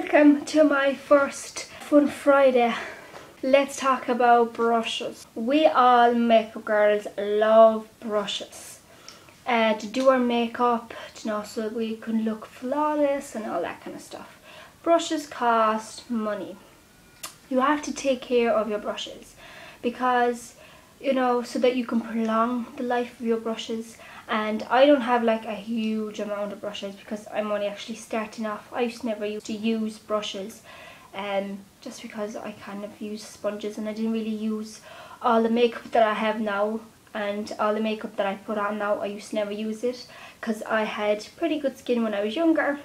Welcome to my first Fun Friday. Let's talk about brushes. We all makeup girls love brushes to do our makeup, so we can look flawless and all that kind of stuff. Brushes cost money. You have to take care of your brushes because so that you can prolong the life of your brushes. And I don't have like a huge amount of brushes because I'm only actually starting off. I never used to use brushes just because I kind of use sponges, and I didn't really use all the makeup that I have now, and all the makeup that I put on now I used to never use it because I had pretty good skin when I was younger,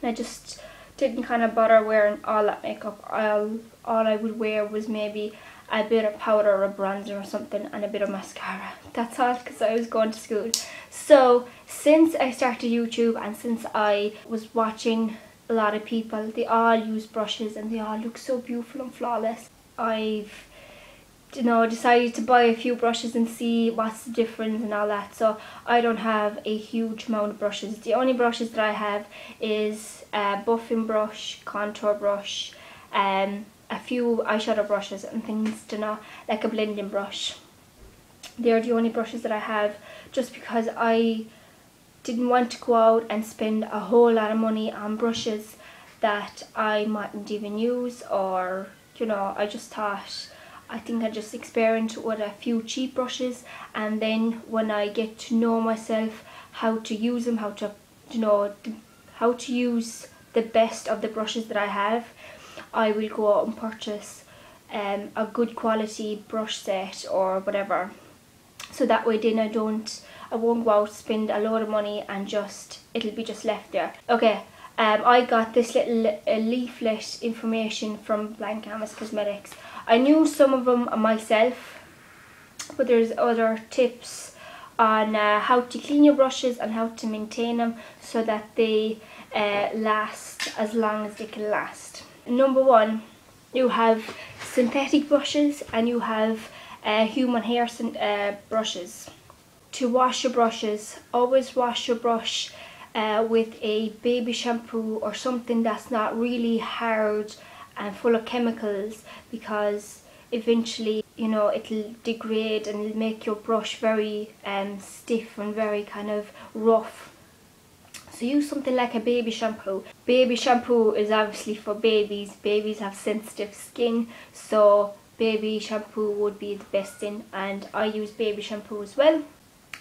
and I just didn't kind of bother wearing all that makeup. All I would wear was maybe a bit of powder or a bronzer or something and a bit of mascara. That's all, because I was going to school. So since I started YouTube and since I was watching a lot of people, they all use brushes and they all look so beautiful and flawless. I've decided to buy a few brushes and see what's the difference and all that. So I don't have a huge amount of brushes. The only brushes that I have is a buffing brush, contour brush, a few eyeshadow brushes and things, like a blending brush. They're the only brushes that I have, just because I didn't want to go out and spend a whole lot of money on brushes that I mightn't even use, or I just thought I think I just experiment with a few cheap brushes, and then when I get to know myself how to use them, how to use the best of the brushes that I have, I will go out and purchase a good quality brush set or whatever, so that way then I won't go out, spend a load of money, and it'll be just left there. Okay, I got this little leaflet information from Blank Canvas Cosmetics. I knew some of them myself, but there's other tips on how to clean your brushes and how to maintain them so that they last as long as they can last. Number one, you have synthetic brushes and you have human hair brushes. To wash your brushes, always wash your brush with a baby shampoo or something that's not really hard and full of chemicals, because eventually it'll degrade and it'll make your brush very stiff and very kind of rough. So use something like a baby shampoo. Baby shampoo is obviously for babies. Babies have sensitive skin, so baby shampoo would be the best thing, and I use baby shampoo as well.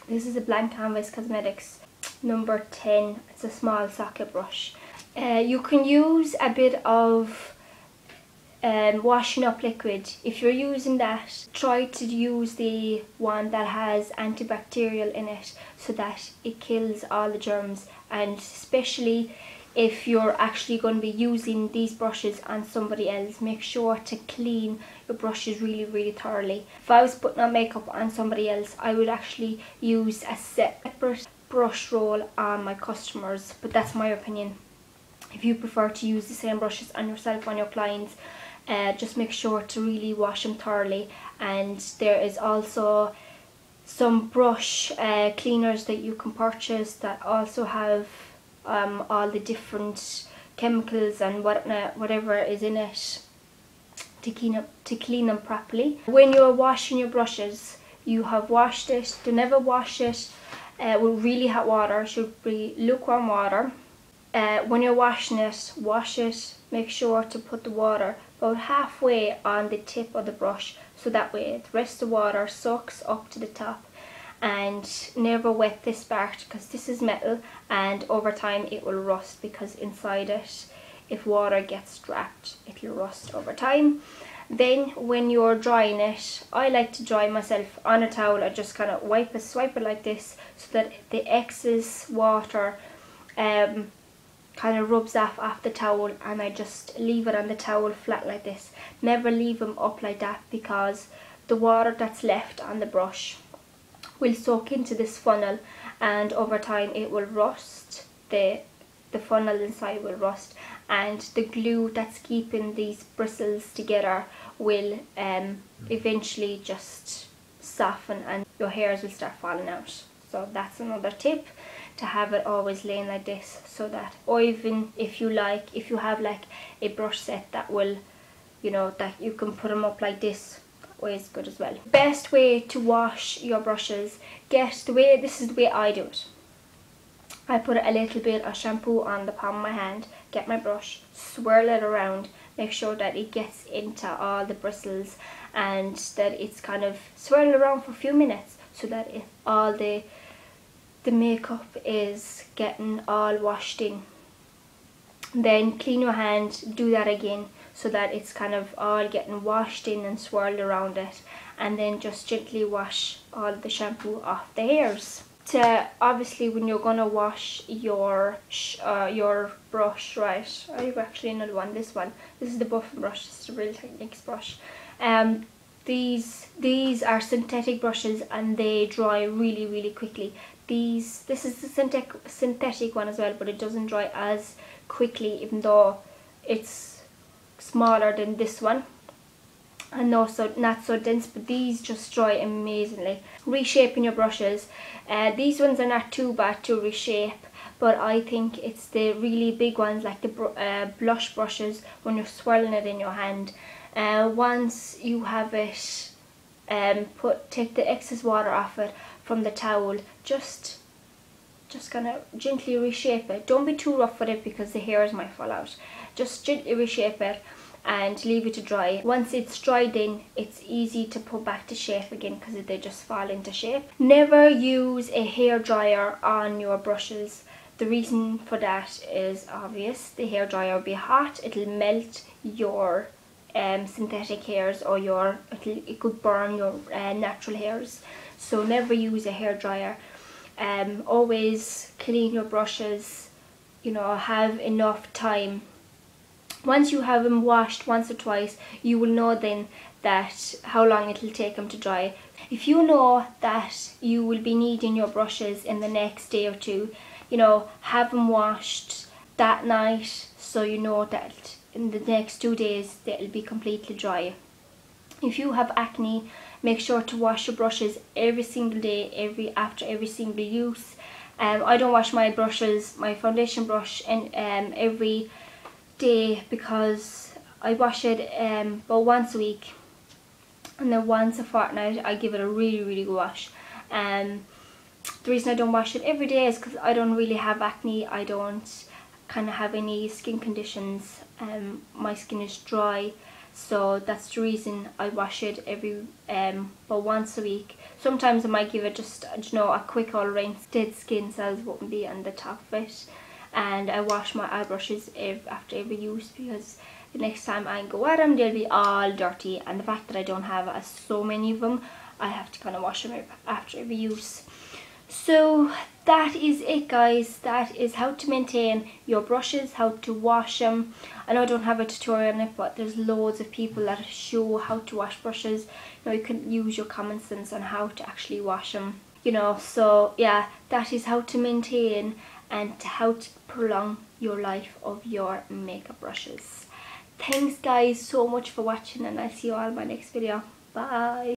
This is a Blank Canvas Cosmetics number 10. It's a small socket brush. You can use a bit of washing up liquid. If you're using that, try to use the one that has antibacterial in it so that it kills all the germs, and especially if you're actually going to be using these brushes on somebody else, make sure to clean your brushes really thoroughly. If I was putting on makeup on somebody else, I would actually use a separate brush roll on my customers, but that's my opinion. If you prefer to use the same brushes on yourself, on your clients, just make sure to really wash them thoroughly. And there is also some brush cleaners that you can purchase that also have all the different chemicals and whatever is in it to clean them properly. When you're washing your brushes, you have washed it. Do never wash it with really hot water. It should be lukewarm water. When you're washing it, wash it. Make sure to put the water about halfway on the tip of the brush, so that way the rest of the water soaks up to the top. And never wet this part, because this is metal and over time it will rust, because inside it, if water gets trapped, it'll rust over time. Then when you're drying it, I like to dry myself on a towel. I just kind of swipe it like this so that the excess water kind of rubs off the towel, and I just leave it on the towel flat like this. Never leave them up like that, because the water that's left on the brush will soak into this funnel, and over time it will rust. The funnel inside will rust, and the glue that's keeping these bristles together will eventually just soften and your hairs will start falling out. So that's another tip. to have it always laying like this, so that, or even if you have like a brush set that will, you know, that you can put them up like this, always good as well. Best way to wash your brushes, this is the way I do it. I put a little bit of shampoo on the palm of my hand, get my brush, swirl it around, make sure that it gets into all the bristles and that it's kind of swirled around for a few minutes, so that all the makeup is getting all washed in. Then clean your hand, do that again, so that it's kind of all getting washed in and swirled around it, and then just gently wash all the shampoo off the hairs. Obviously when you're gonna wash your brush, right, I have actually another one, this is the buffing brush, this is the Real Techniques brush. These are synthetic brushes and they dry really quickly. This is the synthetic one as well, but it doesn't dry as quickly, even though it's smaller than this one and also not so dense, but these just dry amazingly. Reshaping your brushes, these ones are not too bad to reshape, but I think it's the really big ones, like the blush brushes, when you're swirling it in your hand. Once you have it, take the excess water off it from the towel, just gonna gently reshape it. Don't be too rough with it because the hairs might fall out. Just gently reshape it and leave it to dry. Once it's dried in, it's easy to put back to shape again because they just fall into shape. Never use a hair dryer on your brushes. The reason for that is obvious. The hair dryer will be hot, it'll melt your synthetic hairs, or it could burn your natural hairs. So never use a hair dryer. Always clean your brushes, you know, have enough time. Once you have them washed once or twice, you will know then that how long it'll take them to dry. If you know that you will be needing your brushes in the next day or two, you know, have them washed that night, so you know that in the next 2 days they'll be completely dry. If you have acne, make sure to wash your brushes every single day, after every single use. I don't wash my brushes, my foundation brush, every day, because I wash it about once a week, and then once a fortnight I give it a really good wash. The reason I don't wash it every day is because I don't really have acne, I don't kind of have any skin conditions, my skin is dry, so that's the reason I wash it every about once a week. Sometimes I might give it just, you know, a quick old rinse, dead skin cells wouldn't be on the top of it. And I wash my eye brushes after every use, because the next time I go at them they'll be all dirty, and the fact that I don't have so many of them, I have to kind of wash them after every use. So that is it, guys. That is how to maintain your brushes, how to wash them. I know I don't have a tutorial on it, but there's loads of people that show how to wash brushes. You know, you can use your common sense on how to actually wash them, you know. So yeah, that is how to maintain and how to prolong your life of your makeup brushes. Thanks guys so much for watching, and I'll see you all in my next video. Bye.